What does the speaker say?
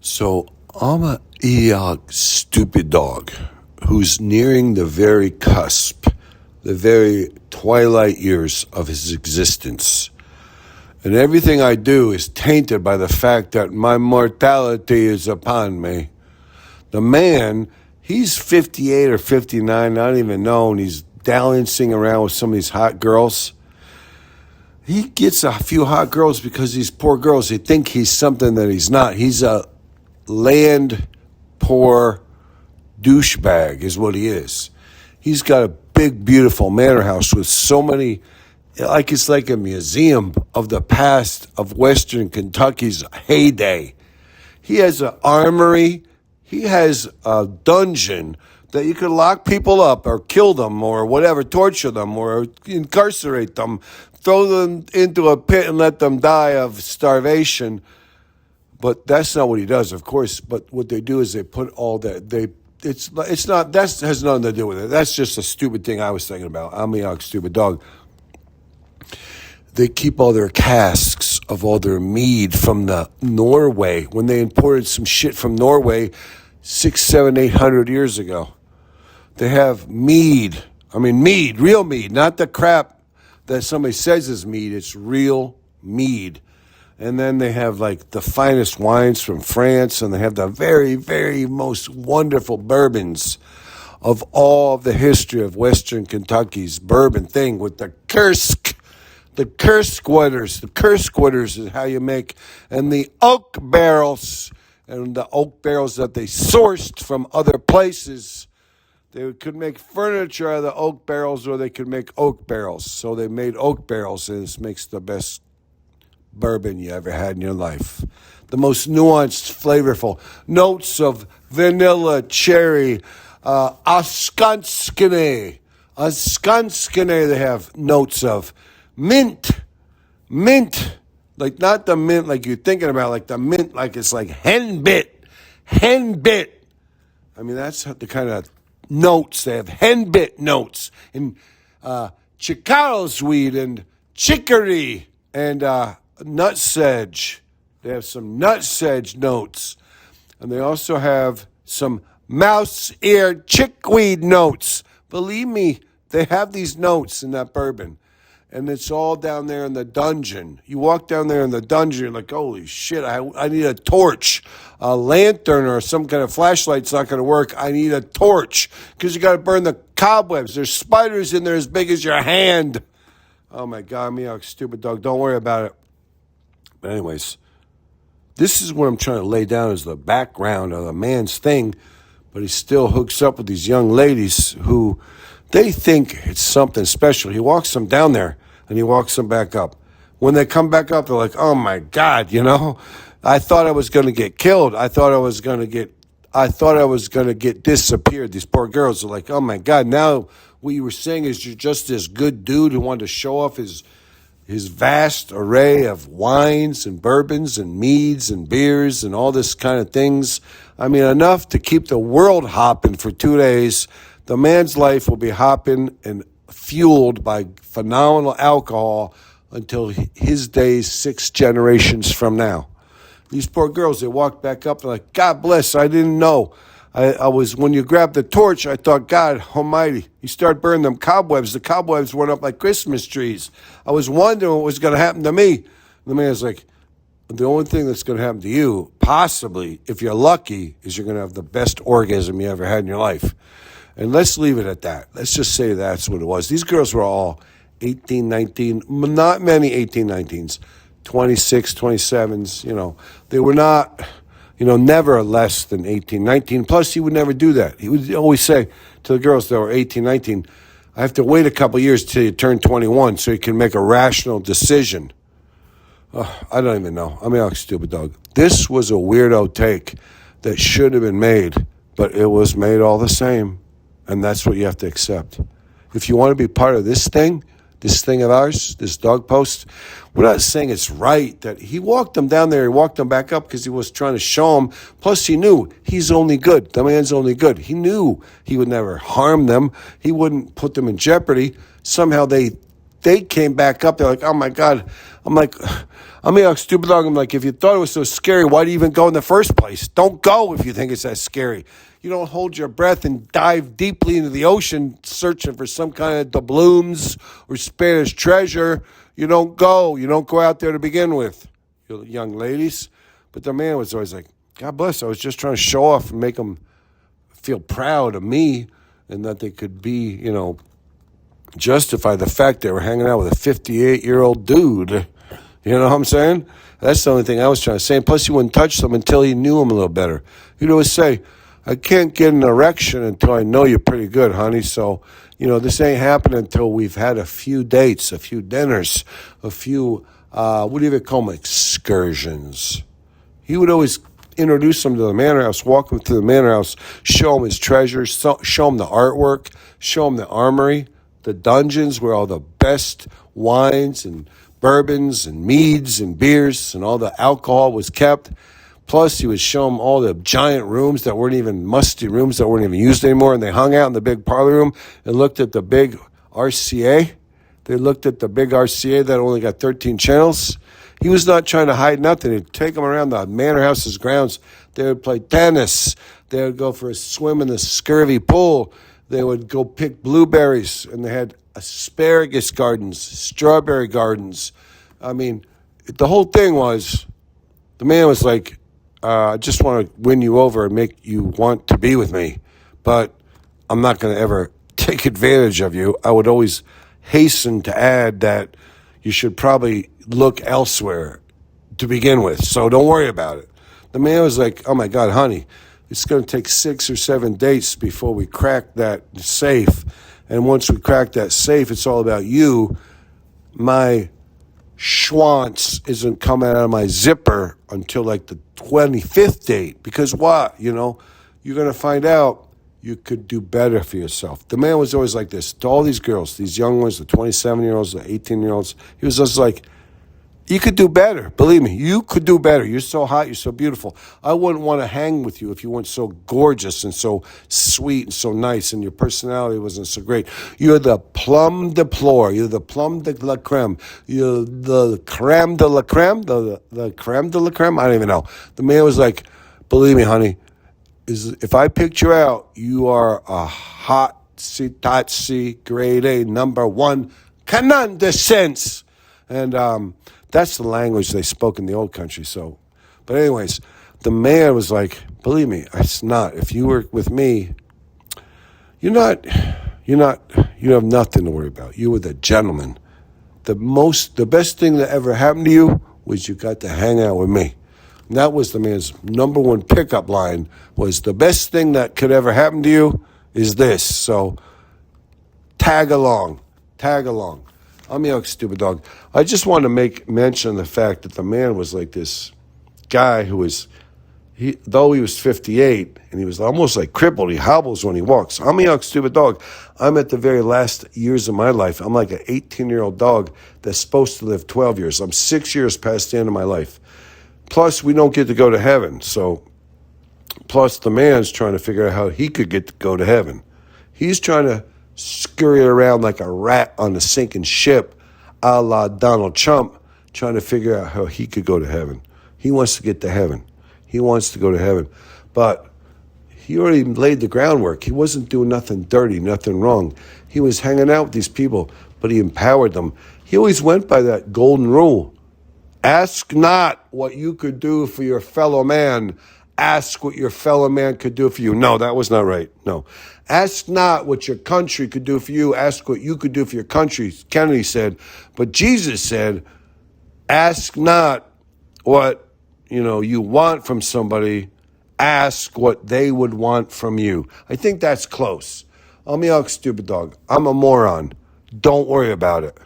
So I'm a stupid dog who's nearing the very cusp, the very twilight years of his existence. And everything I do is tainted by the fact that my mortality is upon me. The man, he's 58 or 59, I don't even know, and he's dalliancing around with some of these hot girls. He gets a few hot girls because these poor girls, they think he's something that he's not. He's a land poor douchebag is what he is. He's got a big, beautiful manor house with so many, like it's like a museum of the past of Western Kentucky's heyday. He has an armory. He has a dungeon that you could lock people up or kill them or whatever, torture them or incarcerate them, throw them into a pit and let them die of starvation. But that's not what he does, of course. But what they do is they put all that it's not that has nothing to do with it. That's just a stupid thing I was thinking about. I'm a stupid dog. They keep all their casks of all their mead from the Norway when they imported some shit from Norway 600, 700, 800 years ago. They have mead. I mean mead, real mead, not the crap that somebody says is mead. It's real mead. And then they have like the finest wines from France, and they have the very, very most wonderful bourbons of all of the history of Western Kentucky's bourbon thing with the Kursk. The Kurskwooders. The Kurskwooders is how you make, and the oak barrels, and the oak barrels that they sourced from other places. They could make furniture out of the oak barrels, or they could make oak barrels. So they made oak barrels, and this makes the best bourbon you ever had in your life. The most nuanced, flavorful notes of vanilla, cherry, Oskanskene. Oskanskene they have notes of mint, like not the mint like you're thinking about, like the mint, like it's like Henbit. I mean, that's the kind of notes they have. Henbit notes and Chicago's weed and chicory and nutsedge. They have some nutsedge notes, and they also have some mouse ear chickweed notes. Believe me, they have these notes in that bourbon. And it's all down there in the dungeon. You walk down there in the dungeon, you're like, holy shit, I need a torch. A lantern or some kind of flashlight's not going to work. I need a torch because you got to burn the cobwebs. There's spiders in there as big as your hand. Oh, my God, meow, stupid dog. Don't worry about it. But anyways, this is what I'm trying to lay down as the background of the man's thing. But he still hooks up with these young ladies who they think it's something special. He walks them down there. And he walks them back up. When they come back up, they're like, oh, my God, I thought I was going to get killed. I thought I was going to get disappeared. These poor girls are like, oh, my God, now what you were saying is you're just this good dude who wanted to show off his vast array of wines and bourbons and meads and beers and all this kind of things. I mean, enough to keep the world hopping for 2 days. The man's life will be hopping and fueled by phenomenal alcohol until his days 6 generations from now. These poor girls, they walk back up, they're like, God bless, I didn't know. I was, when you grabbed the torch, I thought, God almighty, you start burning them cobwebs. The cobwebs went up like Christmas trees. I was wondering what was going to happen to me. The man's like, the only thing that's going to happen to you, possibly, if you're lucky, is you're going to have the best orgasm you ever had in your life. And let's leave it at that. Let's just say that's what it was. These girls were all 18, 19, not many 18, 19s, 26, 27s, They were not, never less than 18, 19. Plus, he would never do that. He would always say to the girls that were 18, 19, I have to wait a couple years till you turn 21 so you can make a rational decision. I don't even know. I'm a stupid dog. This was a weirdo take that should have been made, but it was made all the same. And that's what you have to accept. If you want to be part of this thing of ours, this dog post, we're not saying it's right that he walked them down there, he walked them back up because he was trying to show them. Plus, he knew he's only good. The man's only good. He knew he would never harm them. He wouldn't put them in jeopardy. Somehow they they came back up. They're like, oh my God. I'm like, stupid dog. I'm like, if you thought it was so scary, why do you even go in the first place? Don't go if you think it's that scary. You don't hold your breath and dive deeply into the ocean searching for some kind of doubloons or Spanish treasure. You don't go. You don't go out there to begin with, you young ladies. But the man was always like, God bless. I was just trying to show off and make them feel proud of me and that they could be, justify the fact they were hanging out with a 58-year-old dude. You know what I'm saying? That's the only thing I was trying to say. And plus, he wouldn't touch them until he knew them a little better. He'd always say, I can't get an erection until I know you pretty good, honey. So, this ain't happening until we've had a few dates, a few dinners, a few, what do you call them, excursions. He would always introduce them to the manor house, walk them through the manor house, show them his treasures, show them the artwork, show them the armory, the dungeons where all the best wines and bourbons and meads and beers and all the alcohol was kept. Plus, he would show them all the giant rooms that weren't even musty rooms that weren't even used anymore. And they hung out in the big parlor room and looked at the big RCA. They looked at the big RCA that only got 13 channels. He was not trying to hide nothing. He'd take them around the manor house's grounds. They would play tennis. They would go for a swim in the scurvy pool. They would go pick blueberries, and they had asparagus gardens, strawberry gardens. I mean, the whole thing was, the man was like, I just want to win you over and make you want to be with me, but I'm not going to ever take advantage of you. I would always hasten to add that you should probably look elsewhere to begin with, so don't worry about it. The man was like, oh my God, honey, it's going to take 6 or 7 dates before we crack that safe. And once we crack that safe, it's all about you. My schwanz isn't coming out of my zipper until like the 25th date. Because what? You're going to find out you could do better for yourself. The man was always like this to all these girls, these young ones, the 27-year-olds, the 18-year-olds. He was just like, you could do better. Believe me, you could do better. You're so hot. You're so beautiful. I wouldn't want to hang with you if you weren't so gorgeous and so sweet and so nice and your personality wasn't so great. You're the plum de plore. You're the plum de la creme. You're the creme de la creme. The creme de la creme. I don't even know. The man was like, believe me, honey, if I picked you out, you are a hot, sitatsy, grade A, number one, canon de sense. And that's the language they spoke in the old country. So, but anyways, the man was like, believe me, it's not. If you were with me, you have nothing to worry about. You were the gentleman. The best thing that ever happened to you was you got to hang out with me. And that was the man's number one pickup line, was the best thing that could ever happen to you is this. So tag along. I'm your stupid dog. I just want to make mention of the fact that the man was like this guy who was, though he was 58 and he was almost like crippled, he hobbles when he walks. I'm a young stupid dog. I'm at the very last years of my life. I'm like an 18-year-old dog that's supposed to live 12 years. I'm 6 years past the end of my life. Plus, we don't get to go to heaven. So, plus the man's trying to figure out how he could get to go to heaven. He's trying to scurry around like a rat on a sinking ship, a la Donald Trump, trying to figure out how he could go to heaven. He wants to get to heaven. He wants to go to heaven. But he already laid the groundwork. He wasn't doing nothing dirty, nothing wrong. He was hanging out with these people, but he empowered them. He always went by that golden rule. Ask not what you could do for your fellow man. Ask what your fellow man could do for you. No, that was not right. No. Ask not what your country could do for you. Ask what you could do for your country, Kennedy said. But Jesus said, ask not what, you want from somebody. Ask what they would want from you. I think that's close. I'm a young stupid dog. I'm a moron. Don't worry about it.